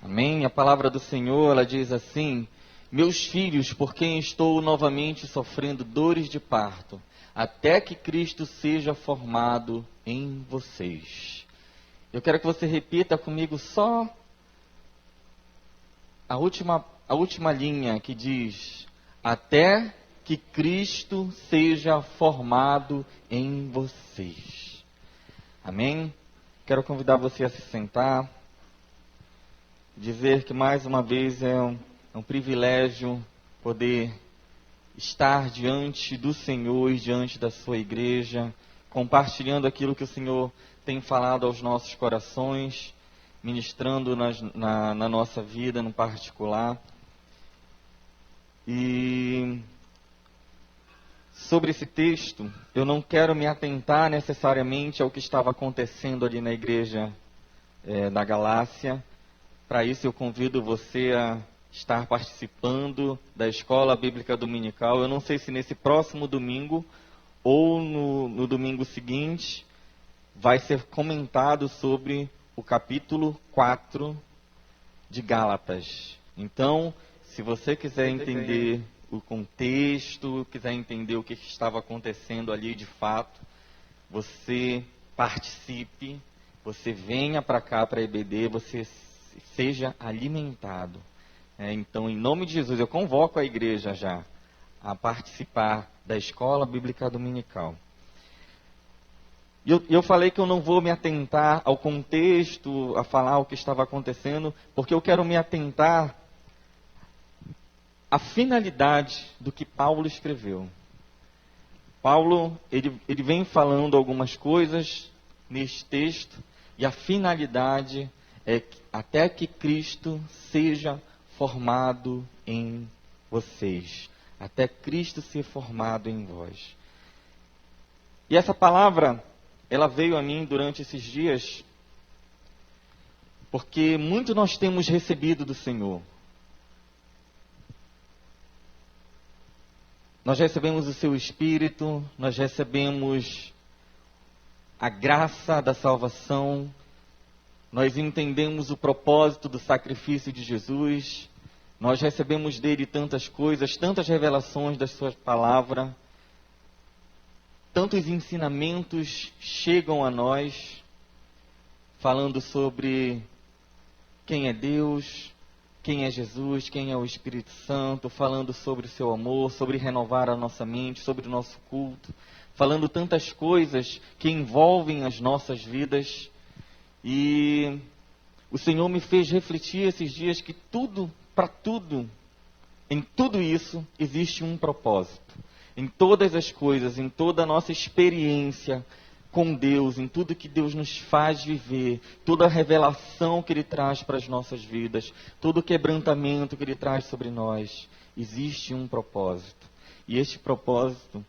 Amém? A palavra do Senhor, ela diz assim: meus filhos, por quem estou novamente sofrendo dores de parto, até que Cristo seja formado em vocês. Eu quero que você repita comigo só a última linha que diz: até que Cristo seja formado em vocês. Amém? Quero convidar você a se sentar. Dizer que mais uma vez é um privilégio poder estar diante do Senhor e diante da sua igreja, compartilhando aquilo que o Senhor tem falado aos nossos corações, ministrando na nossa vida no particular. E sobre esse texto, eu não quero me atentar necessariamente ao que estava acontecendo ali na igreja da Galácia. Para isso eu convido você a estar participando da Escola Bíblica Dominical. Eu não sei se nesse próximo domingo ou no domingo seguinte vai ser comentado sobre o capítulo 4 de Gálatas. Então, se você quiser entender o contexto, quiser entender o que estava acontecendo ali de fato, você participe, você venha para cá, para a EBD, você seja alimentado. Então, em nome de Jesus, eu convoco a igreja já a participar da Escola Bíblica Dominical. Eu falei que eu não vou me atentar ao contexto, a falar o que estava acontecendo, porque eu quero me atentar à finalidade do que Paulo escreveu. Paulo, ele vem falando algumas coisas neste texto, e a finalidade é até que Cristo seja formado em vocês. Até Cristo ser formado em vós. E essa palavra, ela veio a mim durante esses dias, porque muito nós temos recebido do Senhor. Nós recebemos o seu Espírito, nós recebemos a graça da salvação, nós entendemos o propósito do sacrifício de Jesus, nós recebemos dele tantas coisas, tantas revelações da sua palavra, tantos ensinamentos chegam a nós, falando sobre quem é Deus, quem é Jesus, quem é o Espírito Santo, falando sobre o seu amor, sobre renovar a nossa mente, sobre o nosso culto, falando tantas coisas que envolvem as nossas vidas. E o Senhor me fez refletir esses dias que para tudo, em tudo isso, existe um propósito. Em todas as coisas, em toda a nossa experiência com Deus, em tudo que Deus nos faz viver, toda a revelação que Ele traz para as nossas vidas, todo o quebrantamento que Ele traz sobre nós, existe um propósito. E este propósito,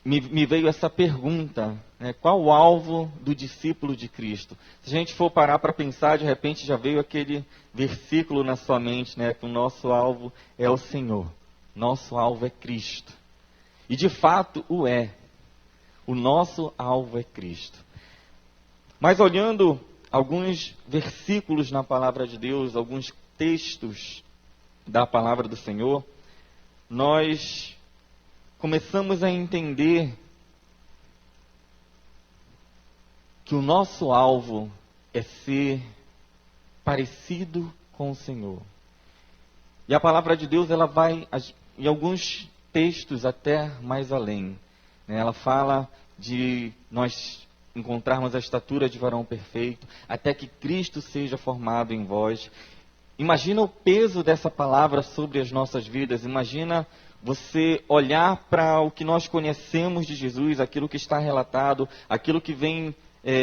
me veio essa pergunta, qual o alvo do discípulo de Cristo? Se a gente for parar para pensar, de repente já veio aquele versículo na sua mente, que o nosso alvo é o Senhor. Nosso alvo é Cristo. E de fato o é. O nosso alvo é Cristo. Mas olhando alguns versículos na palavra de Deus, alguns textos da palavra do Senhor, nós começamos a entender que o nosso alvo é ser parecido com o Senhor. E a palavra de Deus, ela vai, em alguns textos, até mais além. Ela fala de nós encontrarmos a estatura de varão perfeito, até que Cristo seja formado em vós. Imagina o peso dessa palavra sobre as nossas vidas. Imagina você olhar para o que nós conhecemos de Jesus, aquilo que está relatado, aquilo que vem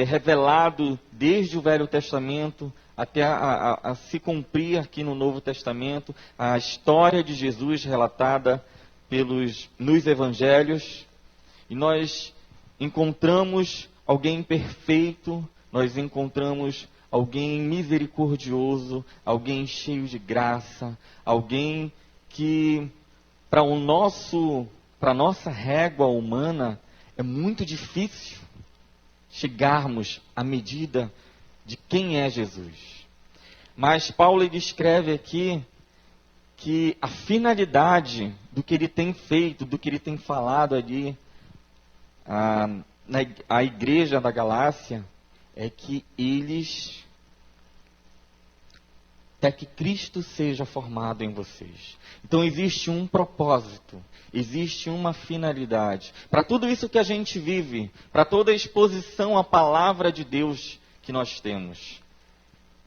revelado desde o Velho Testamento até a se cumprir aqui no Novo Testamento, a história de Jesus relatada nos Evangelhos. E nós encontramos alguém perfeito, nós encontramos alguém misericordioso, alguém cheio de graça, alguém que, para a nossa régua humana, é muito difícil chegarmos à medida de quem é Jesus. Mas Paulo ele escreve aqui que a finalidade do que ele tem feito, do que ele tem falado ali a igreja da Galácia, é que até que Cristo seja formado em vocês. Então existe um propósito, existe uma finalidade. Para tudo isso que a gente vive, para toda a exposição à palavra de Deus que nós temos,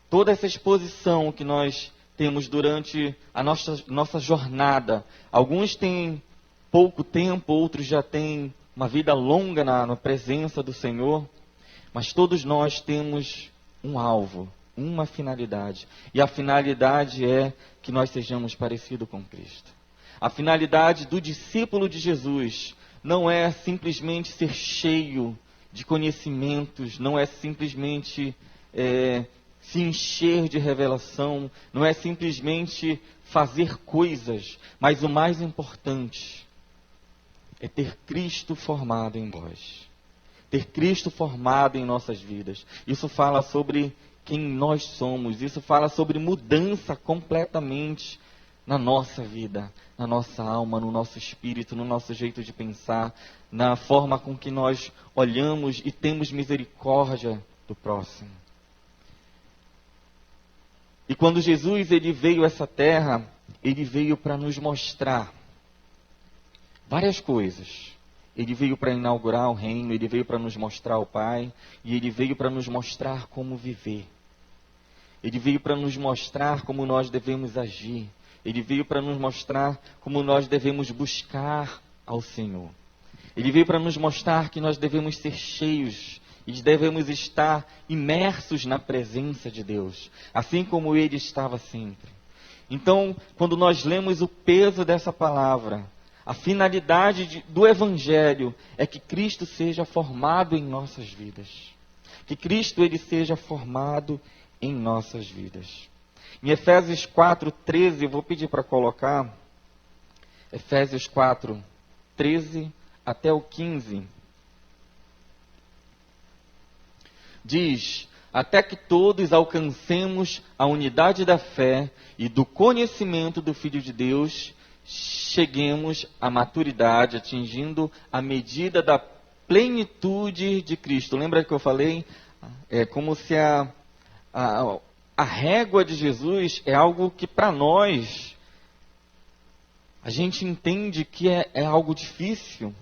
toda essa exposição que nós temos durante a nossa jornada. Alguns têm pouco tempo, outros já têm uma vida longa na presença do Senhor, mas todos nós temos um alvo, uma finalidade. E a finalidade é que nós sejamos parecidos com Cristo. A finalidade do discípulo de Jesus não é simplesmente ser cheio de conhecimentos, não é simplesmente se encher de revelação, não é simplesmente fazer coisas, mas o mais importante é ter Cristo formado em nós. Ter Cristo formado em nossas vidas. Isso fala sobre quem nós somos, isso fala sobre mudança completamente na nossa vida, na nossa alma, no nosso espírito, no nosso jeito de pensar, na forma com que nós olhamos e temos misericórdia do próximo. E quando Jesus ele veio a essa terra, ele veio para nos mostrar várias coisas. Ele veio para inaugurar o reino, ele veio para nos mostrar o Pai, e ele veio para nos mostrar como viver. Ele veio para nos mostrar como nós devemos agir. Ele veio para nos mostrar como nós devemos buscar ao Senhor. Ele veio para nos mostrar que nós devemos ser cheios e devemos estar imersos na presença de Deus, assim como Ele estava sempre. Então, quando nós lemos o peso dessa palavra, a finalidade do Evangelho é que Cristo seja formado em nossas vidas. Que Cristo ele seja formado em nossas vidas. Em Efésios 4:13, eu vou pedir para colocar, Efésios 4:13 até o 15. Diz: até que todos alcancemos a unidade da fé e do conhecimento do Filho de Deus, cheguemos à maturidade, atingindo a medida da plenitude de Cristo. Lembra que eu falei? É como se a régua de Jesus é algo que para nós, a gente entende que é algo difícil.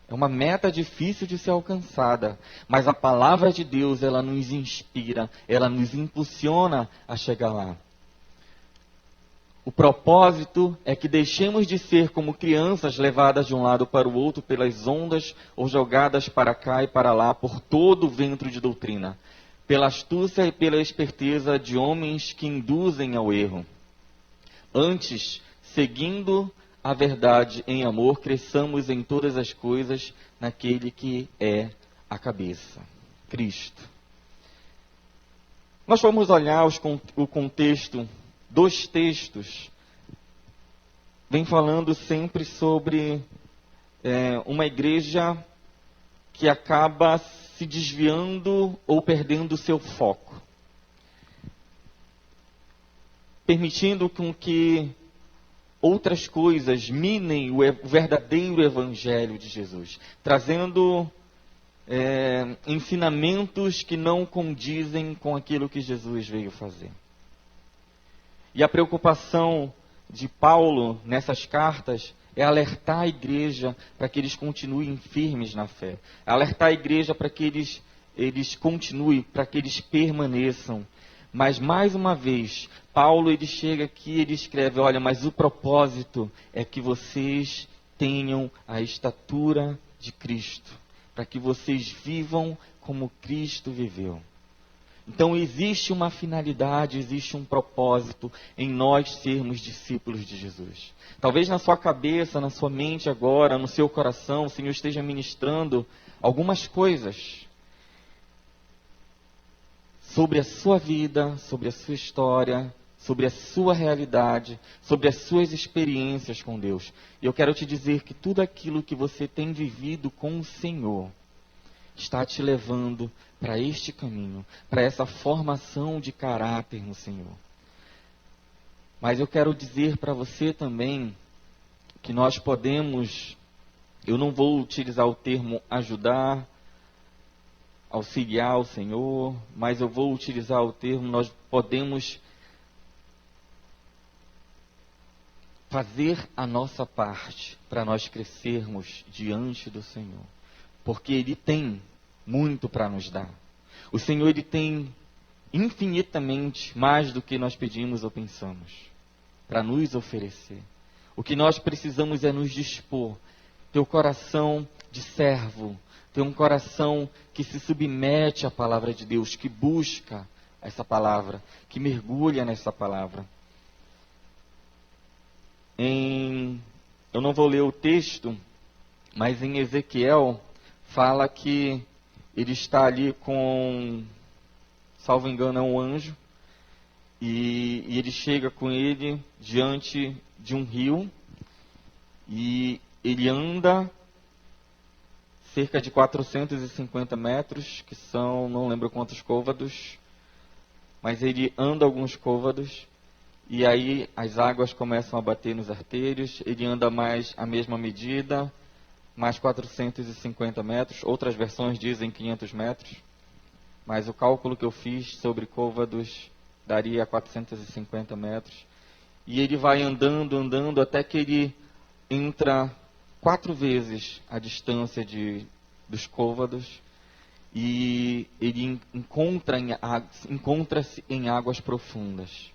É uma meta difícil de ser alcançada, mas a palavra de Deus, ela nos inspira, ela nos impulsiona a chegar lá. O propósito é que deixemos de ser como crianças levadas de um lado para o outro pelas ondas ou jogadas para cá e para lá por todo o vento de doutrina, pela astúcia e pela esperteza de homens que induzem ao erro. Antes, seguindo a verdade em amor, cresçamos em todas as coisas naquele que é a cabeça, Cristo. Nós vamos olhar o contexto dos textos, vem falando sempre sobre uma igreja que acaba se desviando ou perdendo o seu foco, permitindo com que outras coisas minem o verdadeiro evangelho de Jesus, trazendo ensinamentos que não condizem com aquilo que Jesus veio fazer. E a preocupação de Paulo nessas cartas é alertar a igreja para que eles continuem firmes na fé, alertar a igreja para que eles continuem, para que eles permaneçam. Mas, mais uma vez, Paulo ele chega aqui e ele escreve, olha, mas o propósito é que vocês tenham a estatura de Cristo, para que vocês vivam como Cristo viveu. Então, existe uma finalidade, existe um propósito em nós sermos discípulos de Jesus. Talvez na sua cabeça, na sua mente agora, no seu coração, o Senhor esteja ministrando algumas coisas sobre a sua vida, sobre a sua história, sobre a sua realidade, sobre as suas experiências com Deus. E eu quero te dizer que tudo aquilo que você tem vivido com o Senhor está te levando para este caminho, para essa formação de caráter no Senhor. Mas eu quero dizer para você também que nós podemos, eu não vou utilizar o termo ajudar, auxiliar o Senhor, mas eu vou utilizar o termo, nós podemos fazer a nossa parte para nós crescermos diante do Senhor. Porque Ele tem muito para nos dar. O Senhor, Ele tem infinitamente mais do que nós pedimos ou pensamos para nos oferecer. O que nós precisamos é nos dispor, ter o coração de servo, ter um coração que se submete à palavra de Deus, que busca essa palavra, que mergulha nessa palavra. Eu não vou ler o texto, mas em Ezequiel fala que ele está ali com, salvo engano, é um anjo, e ele chega com ele diante de um rio, e ele anda cerca de 450 metros, que são, não lembro quantos côvados, mas ele anda alguns côvados, e aí as águas começam a bater nos artérios, ele anda mais a mesma medida, mais 450 metros, outras versões dizem 500 metros, mas o cálculo que eu fiz sobre côvados daria 450 metros, e ele vai andando, até que ele entra 4 vezes a distância dos côvados, e ele encontra-se em águas profundas,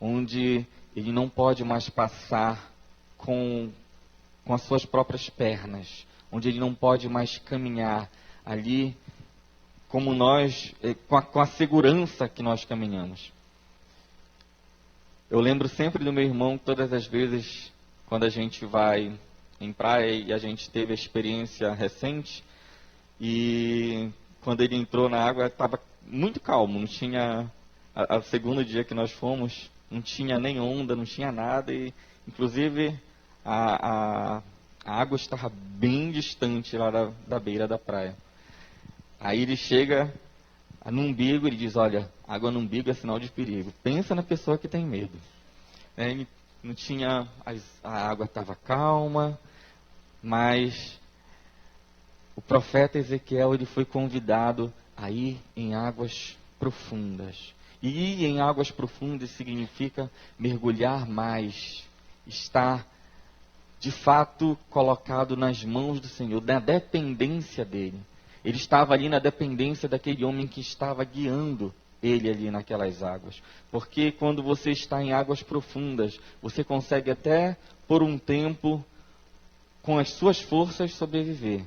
onde ele não pode mais passar com as suas próprias pernas, onde ele não pode mais caminhar ali como nós, com a segurança que nós caminhamos. Eu lembro sempre do meu irmão, todas as vezes quando a gente vai em praia, e a gente teve a experiência recente, e quando ele entrou na água estava muito calmo, não tinha, o segundo dia que nós fomos, não tinha nem onda, não tinha nada, e inclusive a água estava bem distante lá da beira da praia. Aí ele chega no umbigo, ele diz, olha, água no umbigo é sinal de perigo. Pensa na pessoa que tem medo. Ele não tinha, a água estava calma, mas o profeta Ezequiel, ele foi convidado a ir em águas profundas. E ir em águas profundas significa mergulhar mais, estar de fato colocado nas mãos do Senhor, na dependência dele. Ele estava ali na dependência daquele homem que estava guiando ele ali naquelas águas. Porque quando você está em águas profundas, você consegue até por um tempo, com as suas forças, sobreviver.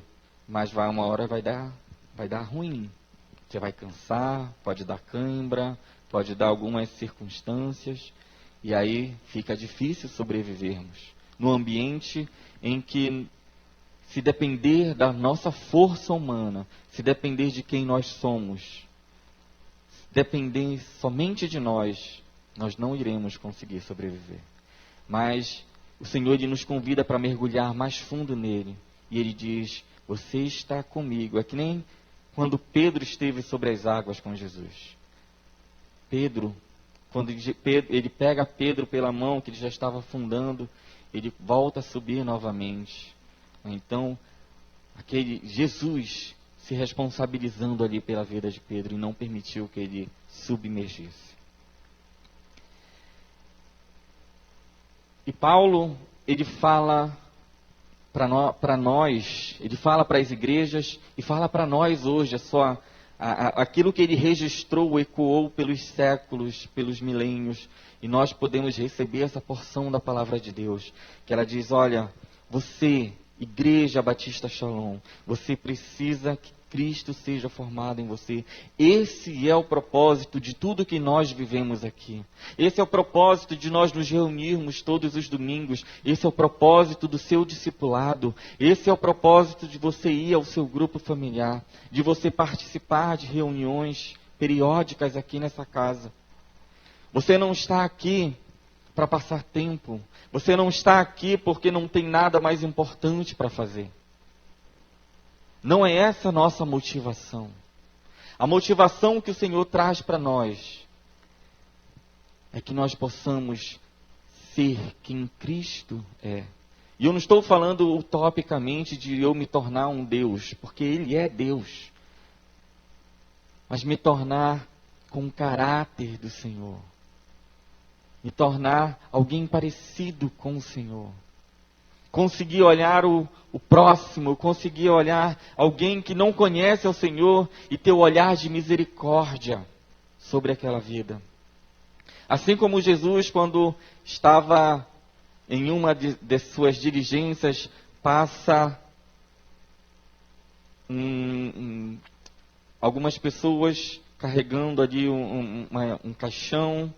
Mas uma hora vai dar ruim. Você vai cansar, pode dar cãibra, pode dar algumas circunstâncias, e aí fica difícil sobrevivermos no ambiente em que, se depender da nossa força humana, se depender de quem nós somos, se depender somente de nós não iremos conseguir sobreviver. Mas o Senhor, ele nos convida para mergulhar mais fundo nele, e ele diz, você está comigo. É que nem quando Pedro esteve sobre as águas com Jesus. Quando ele pega Pedro pela mão, que ele já estava afundando, ele volta a subir novamente. Então, aquele Jesus se responsabilizando ali pela vida de Pedro e não permitiu que ele submergisse. E Paulo, ele fala para nós, ele fala para as igrejas e fala para nós hoje, aquilo que ele registrou ecoou pelos séculos, pelos milênios, e nós podemos receber essa porção da palavra de Deus, que ela diz, olha, você, Igreja Batista Shalom, você precisa que Cristo seja formado em você. Esse é o propósito de tudo que nós vivemos aqui. Esse é o propósito de nós nos reunirmos todos os domingos. Esse é o propósito do seu discipulado. Esse é o propósito de você ir ao seu grupo familiar, de você participar de reuniões periódicas aqui nessa casa. Você não está aqui para passar tempo. Você não está aqui porque não tem nada mais importante para fazer. Não é essa a nossa motivação. A motivação que o Senhor traz para nós é que nós possamos ser quem Cristo é. E eu não estou falando utopicamente de eu me tornar um Deus, porque Ele é Deus. Mas me tornar com o caráter do Senhor. Me tornar alguém parecido com o Senhor. Conseguir olhar o próximo, conseguir olhar alguém que não conhece ao Senhor e ter o olhar de misericórdia sobre aquela vida. Assim como Jesus, quando estava em uma de suas diligências, passa algumas pessoas carregando ali um caixão,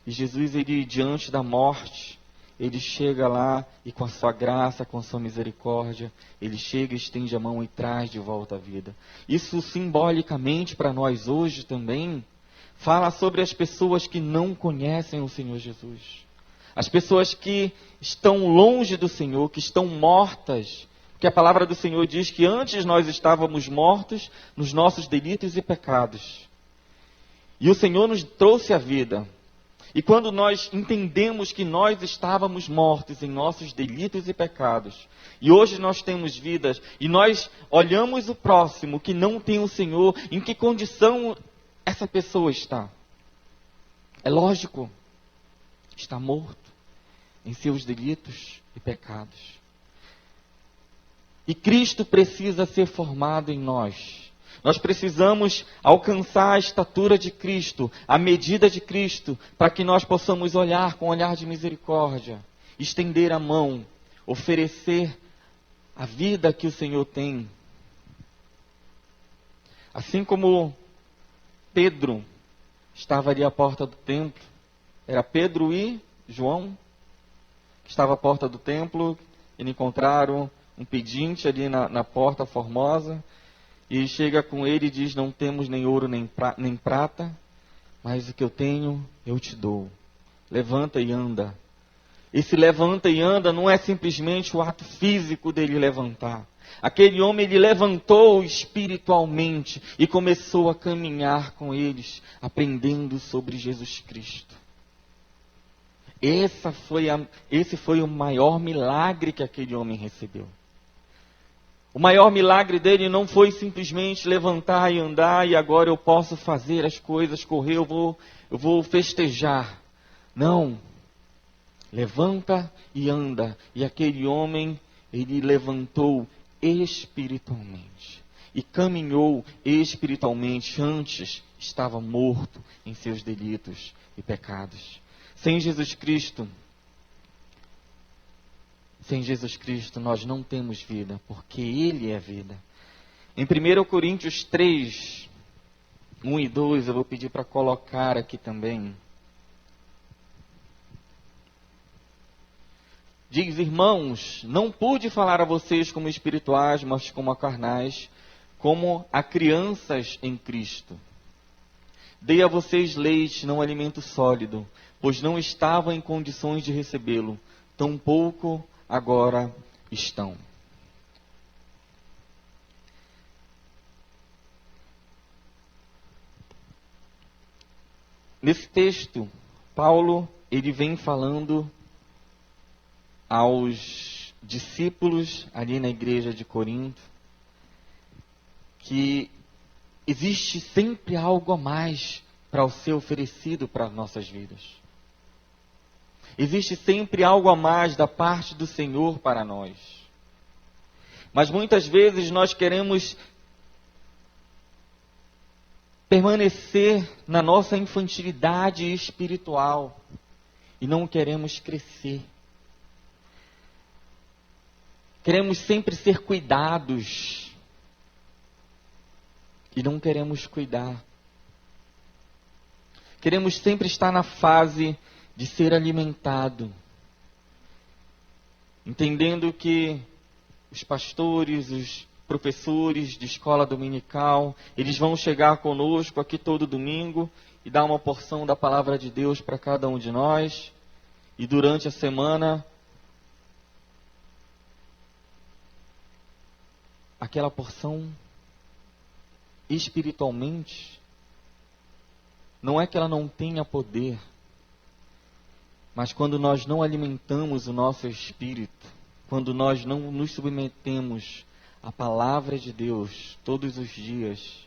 e Jesus, ele diante da morte, ele chega lá e com a sua graça, com a sua misericórdia, ele chega e estende a mão e traz de volta a vida. Isso simbolicamente para nós hoje também fala sobre as pessoas que não conhecem o Senhor Jesus. As pessoas que estão longe do Senhor, que estão mortas. Porque a palavra do Senhor diz que antes nós estávamos mortos nos nossos delitos e pecados. E o Senhor nos trouxe a vida. E quando nós entendemos que nós estávamos mortos em nossos delitos e pecados, e hoje nós temos vidas, e nós olhamos o próximo que não tem o Senhor, em que condição essa pessoa está? É lógico, está morto em seus delitos e pecados. E Cristo precisa ser formado em nós. Nós precisamos alcançar a estatura de Cristo, a medida de Cristo, para que nós possamos olhar com um olhar de misericórdia, estender a mão, oferecer a vida que o Senhor tem. Assim como Pedro estava ali à porta do templo, era Pedro e João, que estava à porta do templo, e encontraram um pedinte ali na porta formosa, e chega com ele e diz: não temos nem ouro nem prata, mas o que eu tenho eu te dou. Levanta e anda. Esse levanta e anda não é simplesmente o ato físico dele levantar. Aquele homem, ele levantou espiritualmente e começou a caminhar com eles, aprendendo sobre Jesus Cristo. Esse foi o maior milagre que aquele homem recebeu. O maior milagre dele não foi simplesmente levantar e andar e agora eu posso fazer as coisas, correr, eu vou festejar. Não. Levanta e anda. E aquele homem, ele levantou espiritualmente. E caminhou espiritualmente. Antes estava morto em seus delitos e pecados. Sem Jesus Cristo, nós não temos vida, porque Ele é vida. Em 1 Coríntios 3, 1 e 2, eu vou pedir para colocar aqui também. Diz: irmãos, não pude falar a vocês como espirituais, mas como a carnais, como a crianças em Cristo. Dei a vocês leite, não alimento sólido, pois não estavam em condições de recebê-lo, tampouco agora estão. Nesse texto, Paulo, ele vem falando aos discípulos ali na igreja de Corinto que existe sempre algo a mais para ser oferecido para as nossas vidas. Existe sempre algo a mais da parte do Senhor para nós. Mas muitas vezes nós queremos permanecer na nossa infantilidade espiritual e não queremos crescer. Queremos sempre ser cuidados e não queremos cuidar. Queremos sempre estar na fase de ser alimentado, entendendo que os pastores, os professores de escola dominical, eles vão chegar conosco aqui todo domingo e dar uma porção da palavra de Deus para cada um de nós, e durante a semana aquela porção espiritualmente, não é que ela não tenha poder, mas quando nós não alimentamos o nosso espírito, quando nós não nos submetemos à palavra de Deus todos os dias,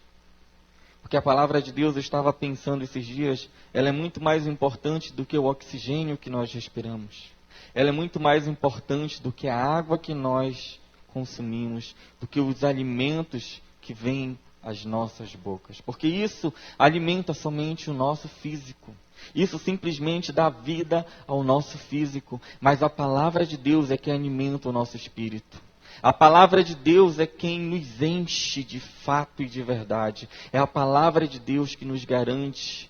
porque a palavra de Deus, eu estava pensando esses dias, ela é muito mais importante do que o oxigênio que nós respiramos. Ela é muito mais importante do que a água que nós consumimos, do que os alimentos que vêm às nossas bocas. Porque isso alimenta somente o nosso físico. Isso simplesmente dá vida ao nosso físico. Mas a palavra de Deus é que alimenta o nosso espírito. A palavra de Deus é quem nos enche de fato e de verdade. É a palavra de Deus que nos garante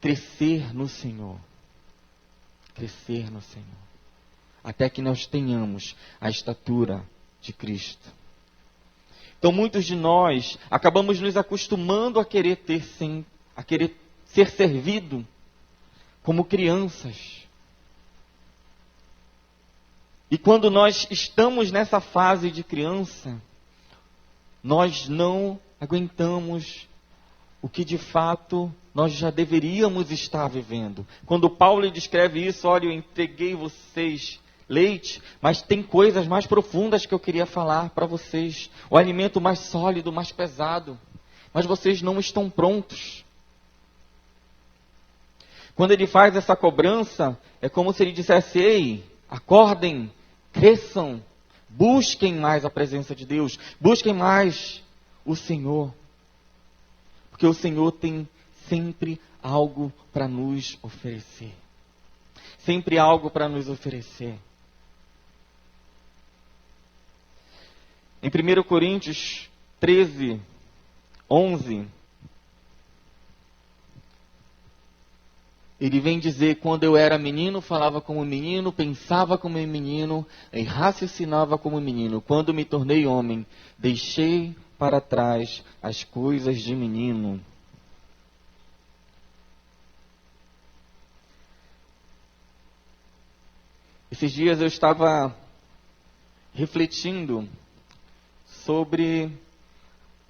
crescer no Senhor. Crescer no Senhor. Até que nós tenhamos a estatura de Cristo. Então muitos de nós acabamos nos acostumando a querer ser servido como crianças. E quando nós estamos nessa fase de criança, nós não aguentamos o que de fato nós já deveríamos estar vivendo. Quando Paulo descreve isso, olha, eu entreguei vocês leite, mas tem coisas mais profundas que eu queria falar para vocês. O alimento mais sólido, mais pesado. Mas vocês não estão prontos. Quando ele faz essa cobrança, é como se ele dissesse, ei, acordem, cresçam, busquem mais a presença de Deus, busquem mais o Senhor. Porque o Senhor tem sempre algo para nos oferecer. Sempre algo para nos oferecer. Em 1 Coríntios 13, 11, ele vem dizer, quando eu era menino, falava como menino, pensava como menino, e raciocinava como menino. Quando me tornei homem, deixei para trás as coisas de menino. Esses dias eu estava refletindo sobre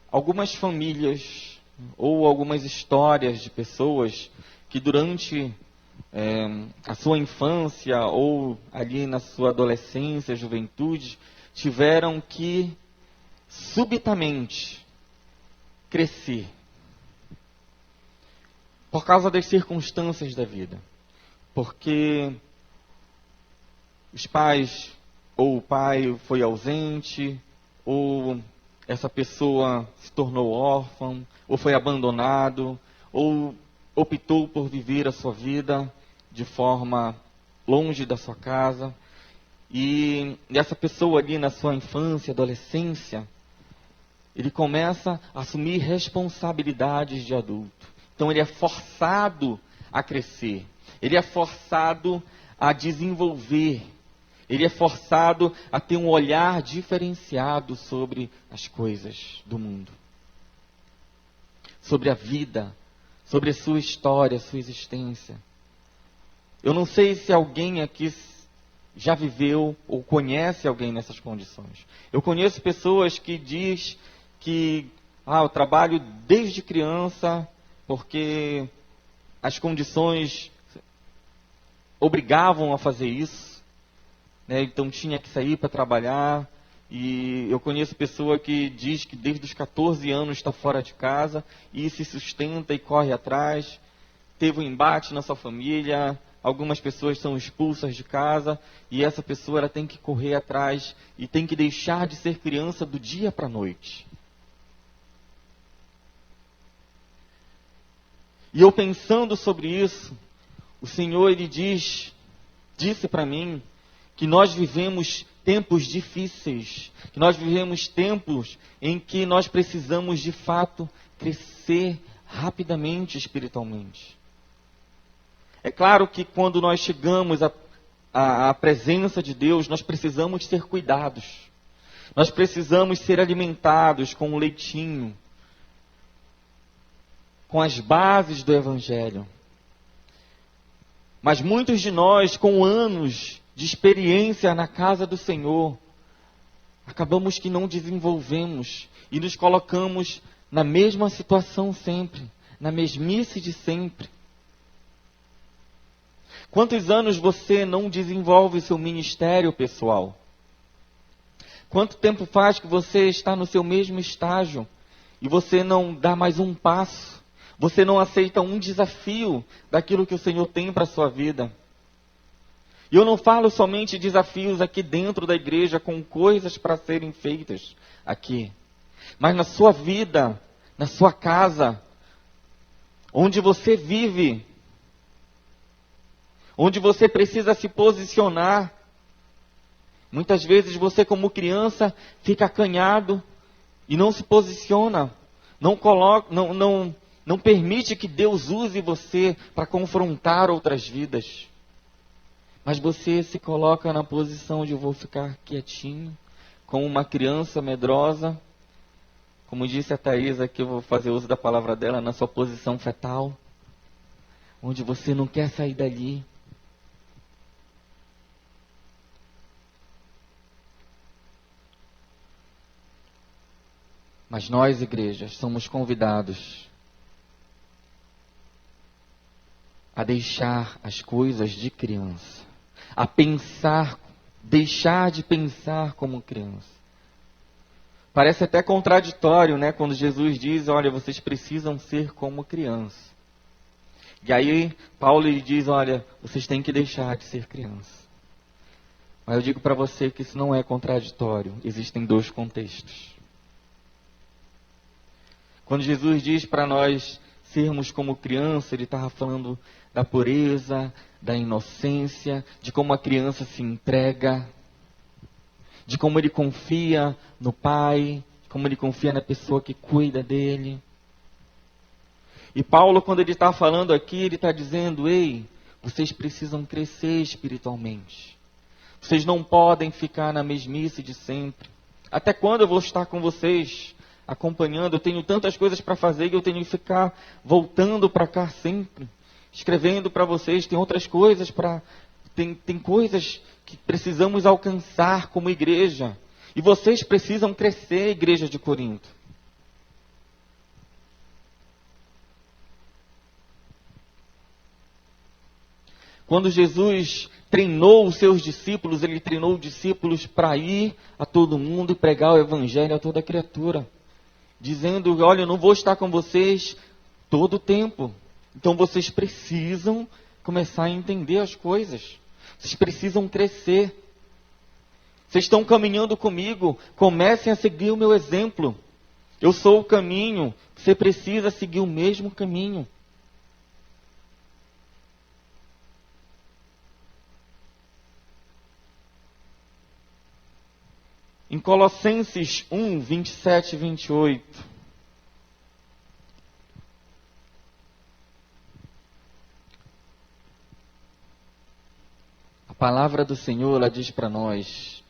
algumas famílias ou algumas histórias de pessoas que durante a sua infância ou ali na sua adolescência, juventude, tiveram que subitamente crescer por causa das circunstâncias da vida. Porque os pais, ou o pai foi ausente, ou essa pessoa se tornou órfã, ou foi abandonado, ou optou por viver a sua vida de forma longe da sua casa. E essa pessoa ali na sua infância, adolescência, ele começa a assumir responsabilidades de adulto. Então ele é forçado a crescer, ele é forçado a desenvolver, ele é forçado a ter um olhar diferenciado sobre as coisas do mundo. Sobre a vida, sobre a sua história, a sua existência. Eu não sei se alguém aqui já viveu ou conhece alguém nessas condições. Eu conheço pessoas que diz que eu trabalho desde criança porque as condições obrigavam a fazer isso. Então tinha que sair para trabalhar. E eu conheço pessoa que diz que desde os 14 anos está fora de casa e se sustenta e corre atrás. Teve um embate na sua família, algumas pessoas são expulsas de casa e essa pessoa ela tem que correr atrás e tem que deixar de ser criança do dia para a noite. E eu pensando sobre isso, o Senhor ele disse para mim que nós vivemos tempos difíceis, que nós vivemos tempos em que nós precisamos de fato crescer rapidamente espiritualmente. É claro que quando nós chegamos à presença de Deus, nós precisamos ser cuidados. Nós precisamos ser alimentados com o leitinho, com as bases do Evangelho. Mas muitos de nós, com anos de experiência na casa do Senhor, acabamos que não desenvolvemos e nos colocamos na mesma situação sempre, na mesmice de sempre. Quantos anos você não desenvolve seu ministério pessoal? Quanto tempo faz que você está no seu mesmo estágio e você não dá mais um passo? Você não aceita um desafio daquilo que o Senhor tem para a sua vida? E eu não falo somente desafios aqui dentro da igreja com coisas para serem feitas aqui, mas na sua vida, na sua casa, onde você vive, onde você precisa se posicionar. Muitas vezes você, como criança, fica acanhado e não se posiciona, não permite que Deus use você para confrontar outras vidas. Mas você se coloca na posição de eu vou ficar quietinho, como uma criança medrosa. Como disse a Thaís aqui, eu vou fazer uso da palavra dela, na sua posição fetal, onde você não quer sair dali. Mas nós, igrejas, somos convidados a deixar as coisas de criança, a pensar, deixar de pensar como criança. Parece até contraditório, né? Quando Jesus diz, olha, vocês precisam ser como criança. E aí, Paulo lhe diz, olha, vocês têm que deixar de ser criança. Mas eu digo para você que isso não é contraditório. Existem dois contextos. Quando Jesus diz para nós sermos como criança, ele estava falando da pureza, da inocência, de como a criança se entrega, de como ele confia no pai, de como ele confia na pessoa que cuida dele. E Paulo, quando ele está falando aqui, ele está dizendo, ei, vocês precisam crescer espiritualmente. Vocês não podem ficar na mesmice de sempre. Até quando eu vou estar com vocês, acompanhando? Eu tenho tantas coisas para fazer e eu tenho que ficar voltando para cá sempre, escrevendo para vocês. Tem outras coisas para... Tem coisas que precisamos alcançar como igreja. E vocês precisam crescer, igreja de Corinto. Quando Jesus treinou os seus discípulos, ele treinou os discípulos para ir a todo mundo e pregar o evangelho a toda criatura. Dizendo, olha, eu não vou estar com vocês todo o tempo. Então vocês precisam começar a entender as coisas. Vocês precisam crescer. Vocês estão caminhando comigo. Comecem a seguir o meu exemplo. Eu sou o caminho. Você precisa seguir o mesmo caminho. Em Colossenses 1, 27 e 28. A palavra do Senhor, ela diz para nós: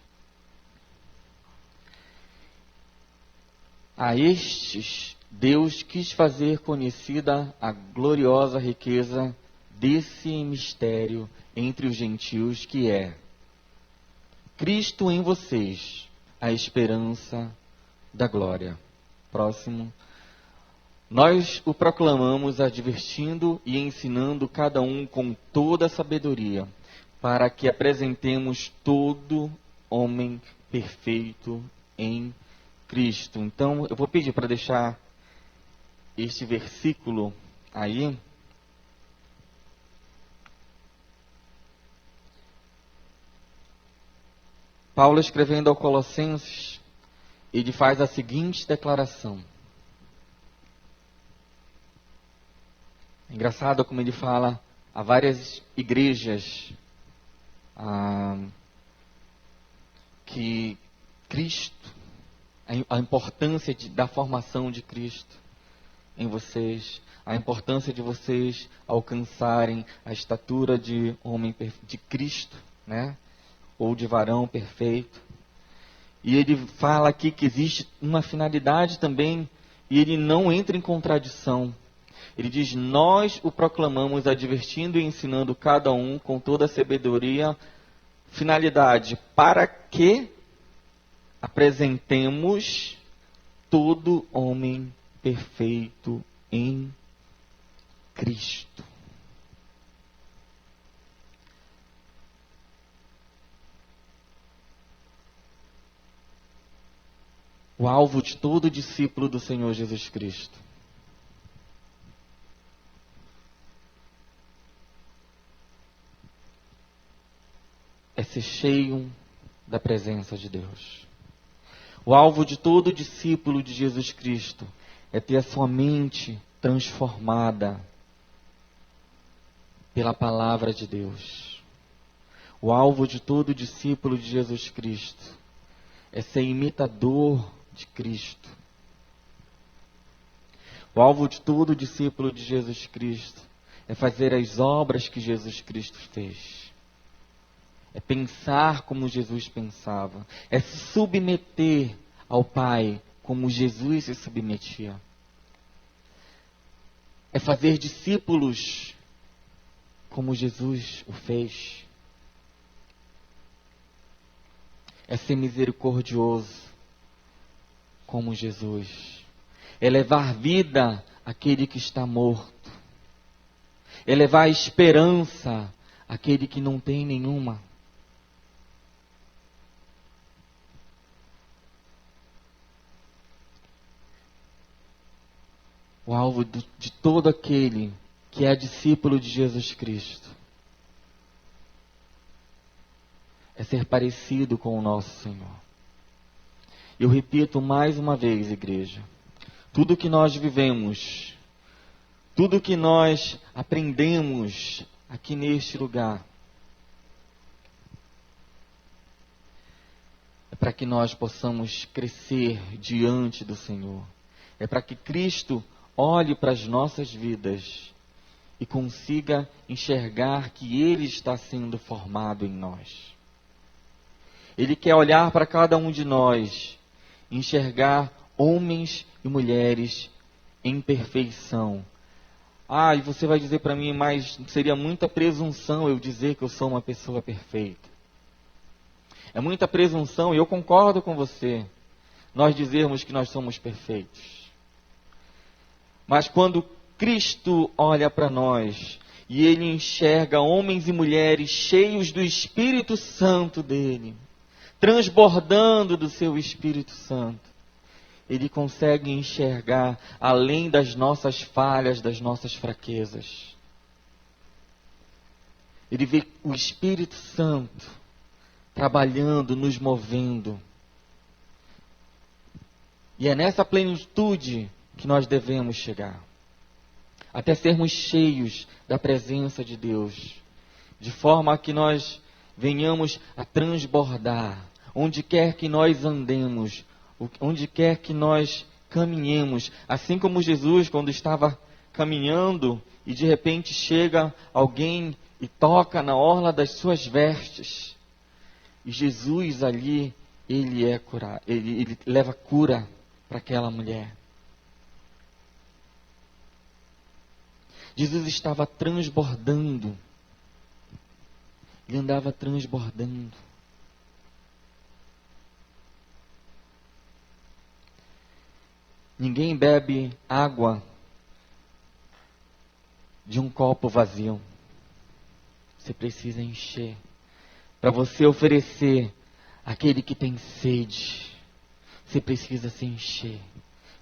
a estes Deus quis fazer conhecida a gloriosa riqueza desse mistério entre os gentios, que é Cristo em vocês, a esperança da glória. Próximo. Nós o proclamamos advertindo e ensinando cada um com toda a sabedoria, para que apresentemos todo homem perfeito em Cristo. Então, eu vou pedir para deixar este versículo aí. Paulo, escrevendo ao Colossenses, ele faz a seguinte declaração. É engraçado como ele fala a várias igrejas que Cristo, a importância da formação de Cristo em vocês, a importância de vocês alcançarem a estatura de homem de Cristo, né? Ou de varão perfeito. E ele fala aqui que existe uma finalidade também, e ele não entra em contradição. Ele diz, nós o proclamamos advertindo e ensinando cada um com toda a sabedoria. Finalidade, para que apresentemos todo homem perfeito em Cristo. O alvo de todo discípulo do Senhor Jesus Cristo é ser cheio da presença de Deus. O alvo de todo discípulo de Jesus Cristo é ter a sua mente transformada pela palavra de Deus. O alvo de todo discípulo de Jesus Cristo é ser imitador de Cristo. O alvo de todo discípulo de Jesus Cristo é fazer as obras que Jesus Cristo fez. É pensar como Jesus pensava. É se submeter ao Pai como Jesus se submetia. É fazer discípulos como Jesus o fez. É ser misericordioso como Jesus. É levar vida àquele que está morto. É levar esperança àquele que não tem nenhuma. O alvo de todo aquele que é discípulo de Jesus Cristo é ser parecido com o nosso Senhor. Eu repito mais uma vez, igreja, tudo que nós vivemos, tudo que nós aprendemos aqui neste lugar, é para que nós possamos crescer diante do Senhor. É para que Cristo olhe para as nossas vidas e consiga enxergar que Ele está sendo formado em nós. Ele quer olhar para cada um de nós e enxergar homens e mulheres em perfeição. E você vai dizer para mim, mas seria muita presunção eu dizer que eu sou uma pessoa perfeita. É muita presunção, e eu concordo com você, nós dizermos que nós somos perfeitos. Mas quando Cristo olha para nós e Ele enxerga homens e mulheres cheios do Espírito Santo dEle, transbordando do seu Espírito Santo, Ele consegue enxergar além das nossas falhas, das nossas fraquezas. Ele vê o Espírito Santo trabalhando, nos movendo. E é nessa plenitude que nós devemos chegar, até sermos cheios da presença de Deus, de forma que nós venhamos a transbordar, onde quer que nós andemos, onde quer que nós caminhemos, assim como Jesus, quando estava caminhando, e de repente chega alguém e toca na orla das suas vestes, e Jesus ali, ele leva cura para aquela mulher. Jesus estava transbordando. Ele andava transbordando. Ninguém bebe água de um copo vazio. Você precisa encher. Para você oferecer àquele que tem sede, você precisa se encher.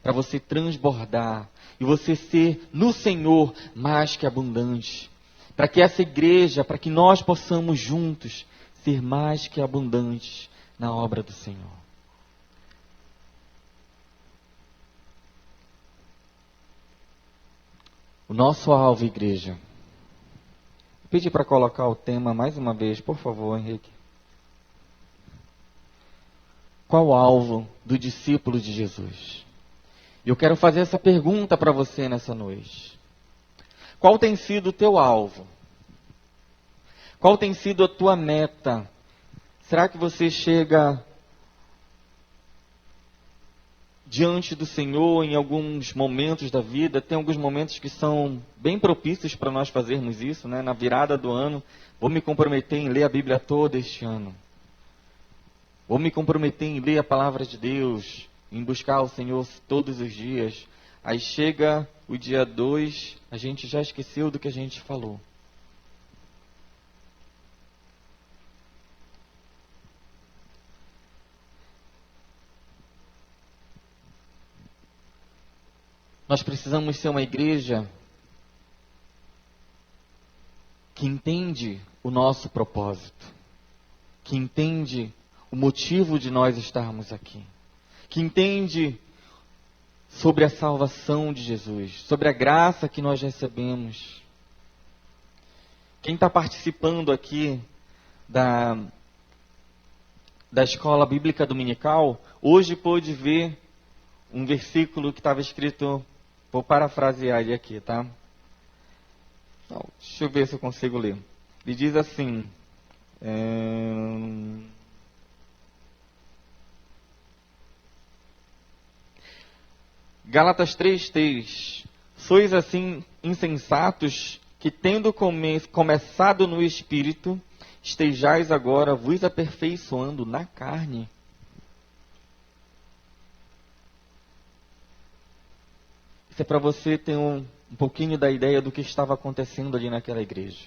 Para você transbordar e você ser no Senhor mais que abundante. Para que essa igreja, para que nós possamos juntos ser mais que abundantes na obra do Senhor. O nosso alvo, igreja. Pedi para colocar o tema mais uma vez, por favor, Henrique. Qual o alvo do discípulo de Jesus? Eu quero fazer essa pergunta para você nessa noite. Qual tem sido o teu alvo? Qual tem sido a tua meta? Será que você chega diante do Senhor em alguns momentos da vida? Tem alguns momentos que são bem propícios para nós fazermos isso, né? Na virada do ano, vou me comprometer em ler a Bíblia toda este ano. Vou me comprometer em ler a palavra de Deus, em buscar o Senhor todos os dias. Aí chega o dia 2, a gente já esqueceu do que a gente falou. Nós precisamos ser uma igreja que entende o nosso propósito, que entende o motivo de nós estarmos aqui, que entende sobre a salvação de Jesus, sobre a graça que nós recebemos. Quem está participando aqui da escola bíblica dominical, hoje pôde ver um versículo que estava escrito, vou parafrasear ele aqui, tá? Então, deixa eu ver se eu consigo ler. Ele diz assim, Gálatas 3:3, sois assim insensatos, que tendo começado no Espírito, estejais agora vos aperfeiçoando na carne. Isso é para você ter um pouquinho da ideia do que estava acontecendo ali naquela igreja.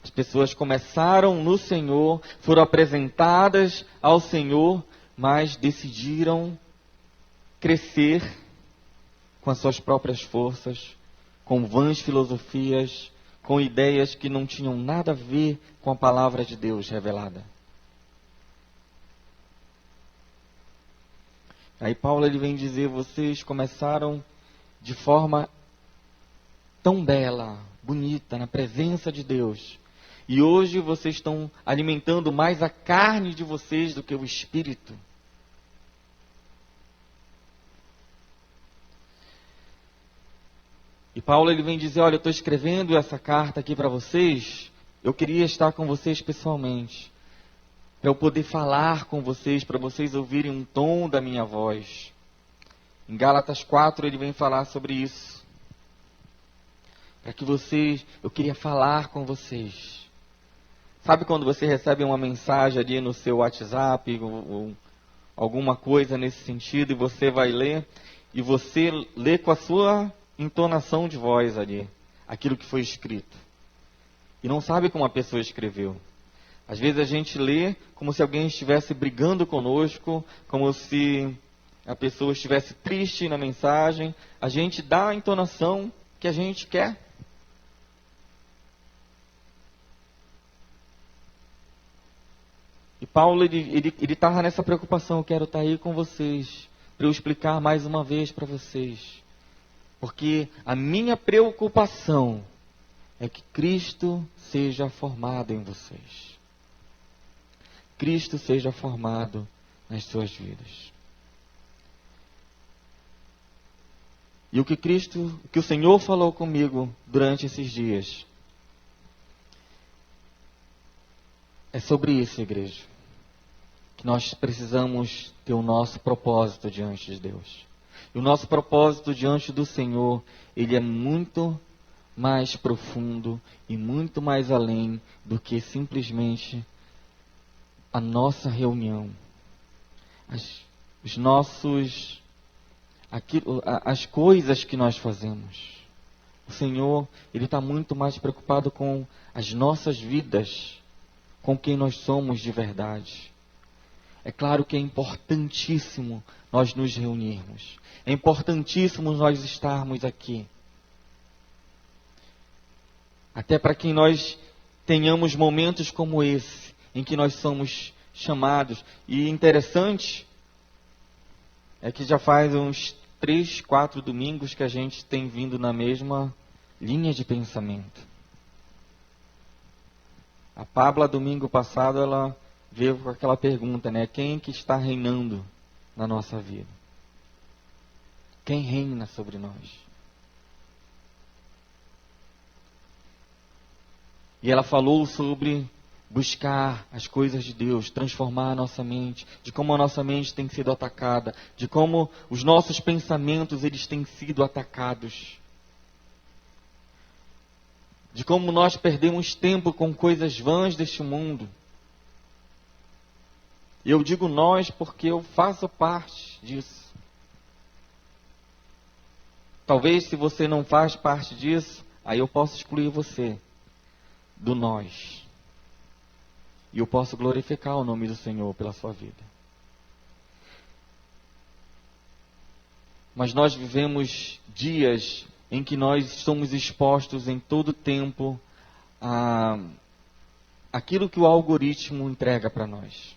As pessoas começaram no Senhor, foram apresentadas ao Senhor, mas decidiram crescer com as suas próprias forças, com vãs filosofias, com ideias que não tinham nada a ver com a palavra de Deus revelada. Aí Paulo ele vem dizer, vocês começaram de forma tão bela, bonita, na presença de Deus, e hoje vocês estão alimentando mais a carne de vocês do que o espírito. E Paulo ele vem dizer, olha, eu estou escrevendo essa carta aqui para vocês, eu queria estar com vocês pessoalmente, para eu poder falar com vocês, para vocês ouvirem um tom da minha voz. Em Gálatas 4 ele vem falar sobre isso. Para que vocês, eu queria falar com vocês. Sabe quando você recebe uma mensagem ali no seu WhatsApp, ou alguma coisa nesse sentido, e você vai ler, e você lê com a sua entonação de voz ali, aquilo que foi escrito. E não sabe como a pessoa escreveu. Às vezes a gente lê como se alguém estivesse brigando conosco, como se a pessoa estivesse triste na mensagem. A gente dá a entonação que a gente quer. E Paulo, ele estava nessa preocupação, eu quero estar aí com vocês, para eu explicar mais uma vez para vocês. Porque a minha preocupação é que Cristo seja formado em vocês. Cristo seja formado nas suas vidas. E o que o Senhor falou comigo durante esses dias, é sobre isso, igreja. Que nós precisamos ter o nosso propósito diante de Deus. E o nosso propósito diante do Senhor, ele é muito mais profundo e muito mais além do que simplesmente a nossa reunião. As coisas que nós fazemos. O Senhor, ele está muito mais preocupado com as nossas vidas, com quem nós somos de verdade. É claro que é importantíssimo nós nos reunirmos. É importantíssimo nós estarmos aqui. Até para que nós tenhamos momentos como esse, em que nós somos chamados. E interessante é que já faz uns 3, 4 domingos que a gente tem vindo na mesma linha de pensamento. A Pabla, domingo passado, ela veio com aquela pergunta, né? Quem que está reinando na nossa vida? Quem reina sobre nós? E ela falou sobre buscar as coisas de Deus, transformar a nossa mente, de como a nossa mente tem sido atacada, de como os nossos pensamentos eles têm sido atacados, de como nós perdemos tempo com coisas vãs deste mundo. E eu digo nós porque eu faço parte disso. Talvez se você não faz parte disso, aí eu posso excluir você do nós. E eu posso glorificar o nome do Senhor pela sua vida. Mas nós vivemos dias em que nós somos expostos em todo tempo a aquilo que o algoritmo entrega para nós.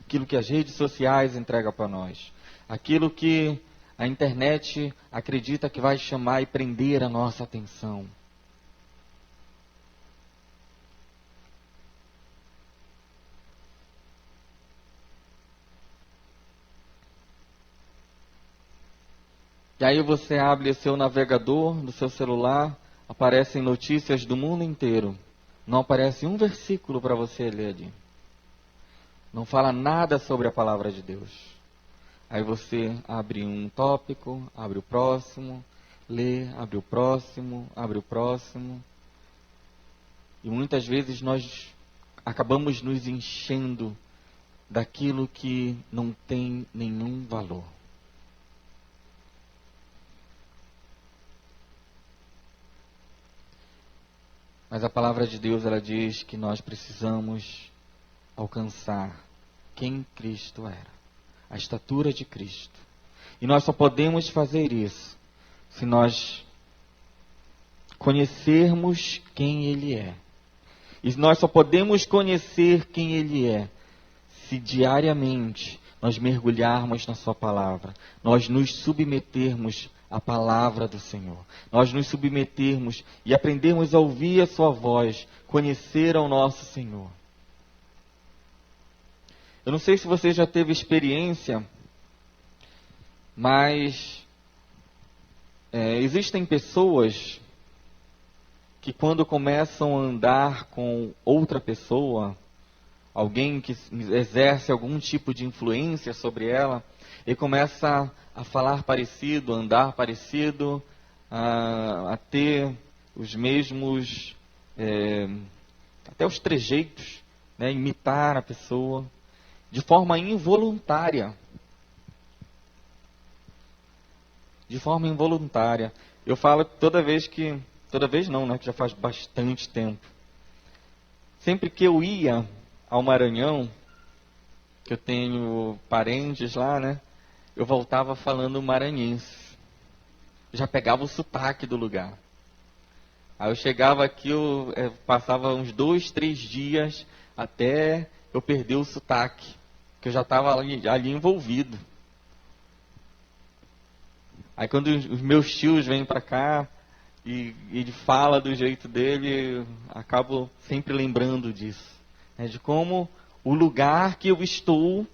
Aquilo que as redes sociais entregam para nós. Aquilo que a internet acredita que vai chamar e prender a nossa atenção. E aí você abre o seu navegador do seu celular, aparecem notícias do mundo inteiro. Não aparece um versículo para você ler ali. Não fala nada sobre a palavra de Deus. Aí você abre um tópico, abre o próximo, lê, abre o próximo, abre o próximo. E muitas vezes nós acabamos nos enchendo daquilo que não tem nenhum valor. Mas a palavra de Deus, ela diz que nós precisamos alcançar quem Cristo era, a estatura de Cristo. E nós só podemos fazer isso se nós conhecermos quem Ele é. E nós só podemos conhecer quem Ele é se diariamente nós mergulharmos na Sua palavra, nós nos submetermos à palavra do Senhor, nós nos submetermos e aprendermos a ouvir a Sua voz, conhecer ao nosso Senhor. Eu não sei se você já teve experiência, mas existem pessoas que quando começam a andar com outra pessoa, alguém que exerce algum tipo de influência sobre ela, e começa a falar parecido, a andar parecido, a ter os mesmos, até os trejeitos, né, imitar a pessoa, de forma involuntária. De forma involuntária. Eu falo toda vez não, né, que já faz bastante tempo. Sempre que eu ia ao Maranhão, que eu tenho parentes lá, né, eu voltava falando maranhense. Já pegava o sotaque do lugar. Aí eu chegava aqui, eu passava uns 2, 3 dias até eu perder o sotaque, que eu já estava ali envolvido. Aí quando os meus tios vêm para cá e ele fala do jeito dele, eu acabo sempre lembrando disso, né, de como o lugar que eu estou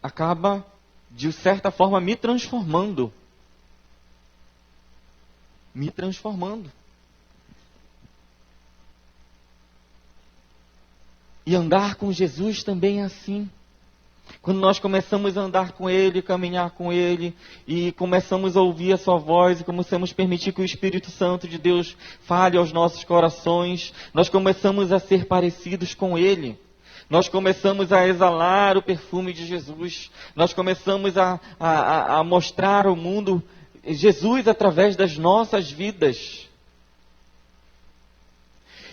acaba, de certa forma, me transformando. Me transformando. E andar com Jesus também é assim. Quando nós começamos a andar com Ele, caminhar com Ele, e começamos a ouvir a Sua voz, e começamos a permitir que o Espírito Santo de Deus fale aos nossos corações, nós começamos a ser parecidos com Ele. Nós começamos a exalar o perfume de Jesus. Nós começamos a mostrar ao mundo Jesus através das nossas vidas.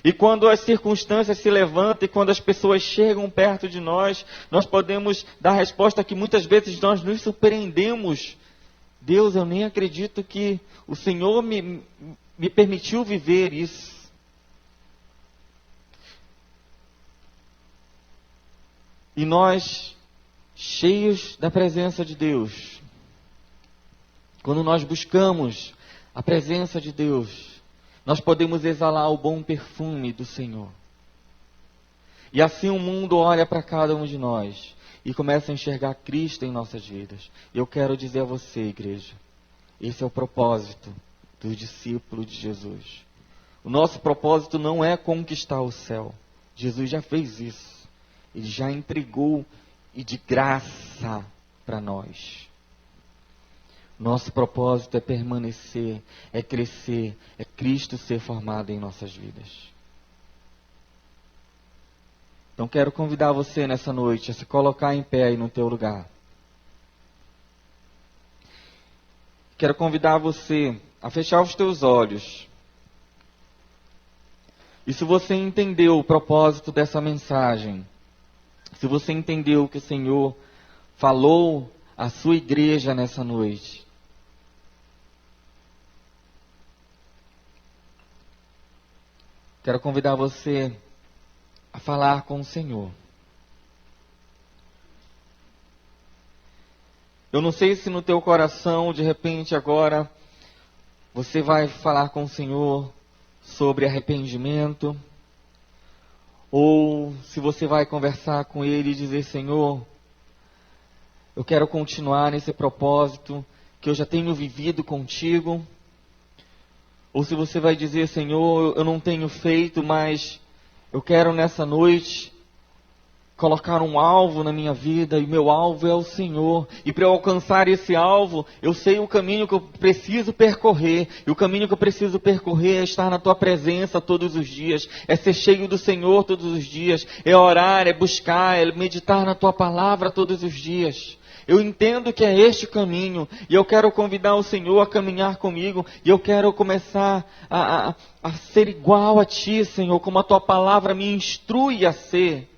E quando as circunstâncias se levantam e quando as pessoas chegam perto de nós, nós podemos dar a resposta que muitas vezes nós nos surpreendemos. Deus, eu nem acredito que o Senhor me permitiu viver isso. E nós, cheios da presença de Deus, quando nós buscamos a presença de Deus, nós podemos exalar o bom perfume do Senhor. E assim o mundo olha para cada um de nós e começa a enxergar Cristo em nossas vidas. Eu quero dizer a você, igreja, esse é o propósito do discípulo de Jesus. O nosso propósito não é conquistar o céu. Jesus já fez isso. Ele já entregou e de graça para nós. Nosso propósito é permanecer, é crescer, é Cristo ser formado em nossas vidas. Então quero convidar você nessa noite a se colocar em pé aí no teu lugar. Quero convidar você a fechar os teus olhos. E se você entendeu o propósito dessa mensagem, se você entendeu o que o Senhor falou à sua igreja nessa noite, quero convidar você a falar com o Senhor. Eu não sei se no teu coração, de repente agora, você vai falar com o Senhor sobre arrependimento, ou se você vai conversar com Ele e dizer: Senhor, eu quero continuar nesse propósito que eu já tenho vivido contigo. Ou se você vai dizer: Senhor, eu não tenho feito, mas eu quero nessa noite colocar um alvo na minha vida, e meu alvo é o Senhor. E para eu alcançar esse alvo, eu sei o caminho que eu preciso percorrer. E o caminho que eu preciso percorrer é estar na Tua presença todos os dias. É ser cheio do Senhor todos os dias. É orar, é buscar, é meditar na Tua palavra todos os dias. Eu entendo que é este caminho, e eu quero convidar o Senhor a caminhar comigo, e eu quero começar a ser igual a Ti, Senhor, como a Tua palavra me instrui a ser.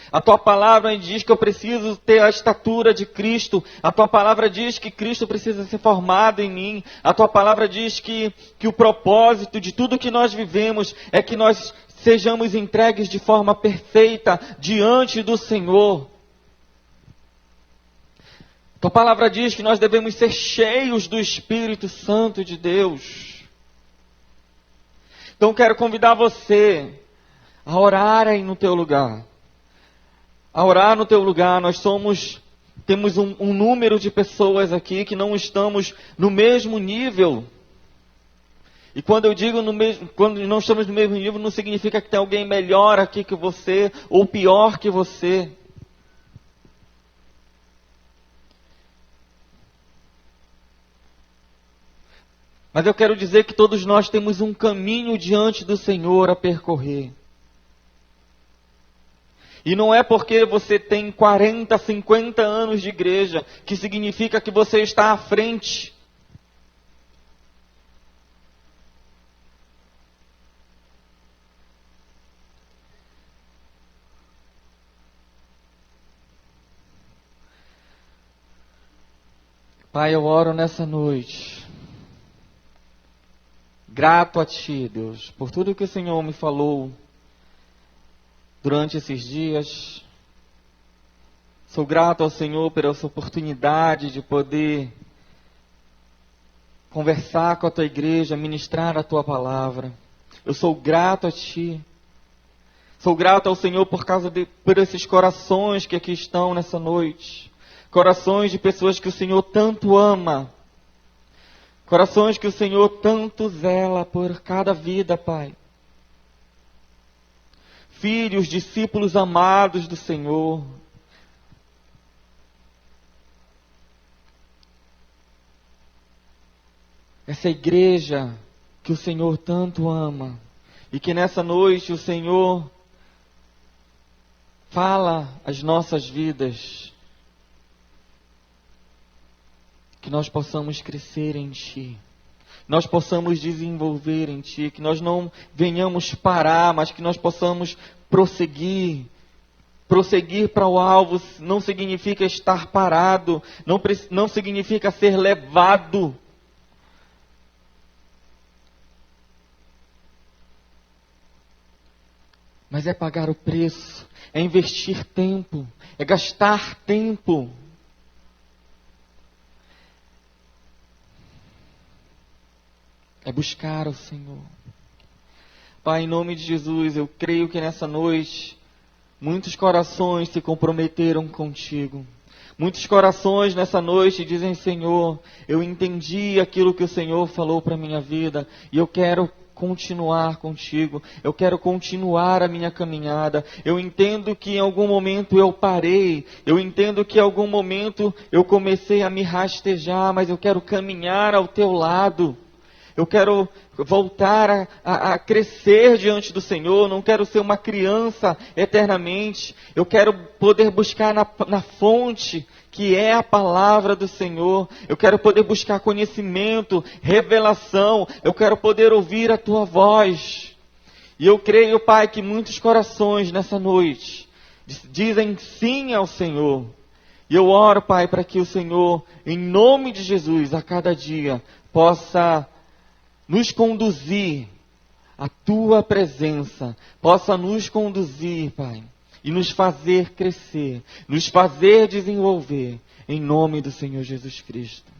A Tua palavra diz que eu preciso ter a estatura de Cristo. A Tua palavra diz que Cristo precisa ser formado em mim. A Tua palavra diz que o propósito de tudo que nós vivemos é que nós sejamos entregues de forma perfeita diante do Senhor. Tua palavra diz que nós devemos ser cheios do Espírito Santo de Deus. Então quero convidar você a orar aí no teu lugar. A orar no teu lugar. Temos um número de pessoas aqui que não estamos no mesmo nível. E quando eu digo quando não estamos no mesmo nível, não significa que tem alguém melhor aqui que você ou pior que você. Mas eu quero dizer que todos nós temos um caminho diante do Senhor a percorrer. E não é porque você tem 40, 50 anos de igreja que significa que você está à frente. Pai, eu oro nessa noite, grato a Ti, Deus, por tudo que o Senhor me falou durante esses dias. Sou grato ao Senhor por essa oportunidade de poder conversar com a Tua igreja, ministrar a Tua palavra. Eu sou grato a Ti. Sou grato ao Senhor por esses corações que aqui estão nessa noite. Corações de pessoas que o Senhor tanto ama. Corações que o Senhor tanto zela por cada vida, Pai. Filhos, discípulos amados do Senhor. Essa igreja que o Senhor tanto ama. E que nessa noite o Senhor fala às nossas vidas. Que nós possamos crescer em Ti. Nós possamos desenvolver em Ti, que nós não venhamos parar, mas que nós possamos prosseguir. Prosseguir para o alvo não significa estar parado, não significa ser levado. Mas é pagar o preço, é investir tempo, é gastar tempo. É buscar o Senhor. Pai, em nome de Jesus, eu creio que nessa noite, muitos corações se comprometeram contigo. Muitos corações nessa noite dizem: Senhor, eu entendi aquilo que o Senhor falou para a minha vida, e eu quero continuar contigo, eu quero continuar a minha caminhada. Eu entendo que em algum momento eu parei, eu entendo que em algum momento eu comecei a me rastejar, mas eu quero caminhar ao teu lado. Eu quero voltar a crescer diante do Senhor. Não quero ser uma criança eternamente. Eu quero poder buscar na fonte que é a palavra do Senhor. Eu quero poder buscar conhecimento, revelação. Eu quero poder ouvir a Tua voz. E eu creio, Pai, que muitos corações nessa noite dizem sim ao Senhor. E eu oro, Pai, para que o Senhor, em nome de Jesus, a cada dia, possa nos conduzir à Tua presença. Possa nos conduzir, Pai, e nos fazer crescer, nos fazer desenvolver, em nome do Senhor Jesus Cristo.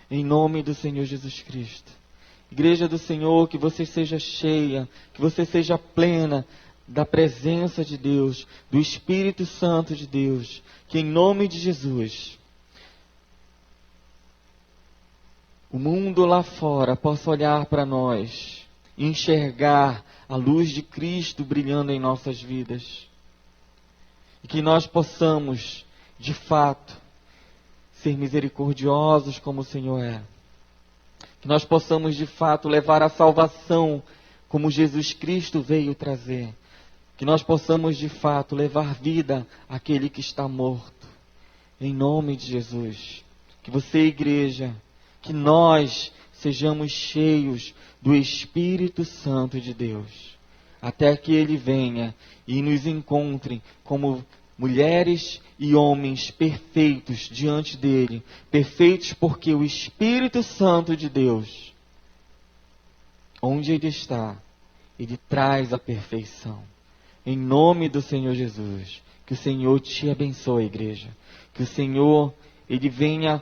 Em nome do Senhor Jesus Cristo. Igreja do Senhor, que você seja cheia, que você seja plena da presença de Deus, do Espírito Santo de Deus, que em nome de Jesus, o mundo lá fora possa olhar para nós e enxergar a luz de Cristo brilhando em nossas vidas. E que nós possamos, de fato, ser misericordiosos como o Senhor é. Que nós possamos, de fato, levar a salvação como Jesus Cristo veio trazer. Que nós possamos, de fato, levar vida àquele que está morto. Em nome de Jesus. Que você, igreja, que nós sejamos cheios do Espírito Santo de Deus. Até que Ele venha e nos encontre como mulheres e homens perfeitos diante dEle. Perfeitos porque o Espírito Santo de Deus, onde Ele está, Ele traz a perfeição. Em nome do Senhor Jesus. Que o Senhor te abençoe, igreja. Que o Senhor, Ele venha,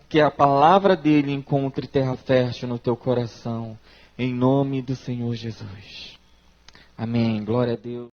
que a palavra dEle encontre terra fértil no teu coração. Em nome do Senhor Jesus. Amém. Glória a Deus.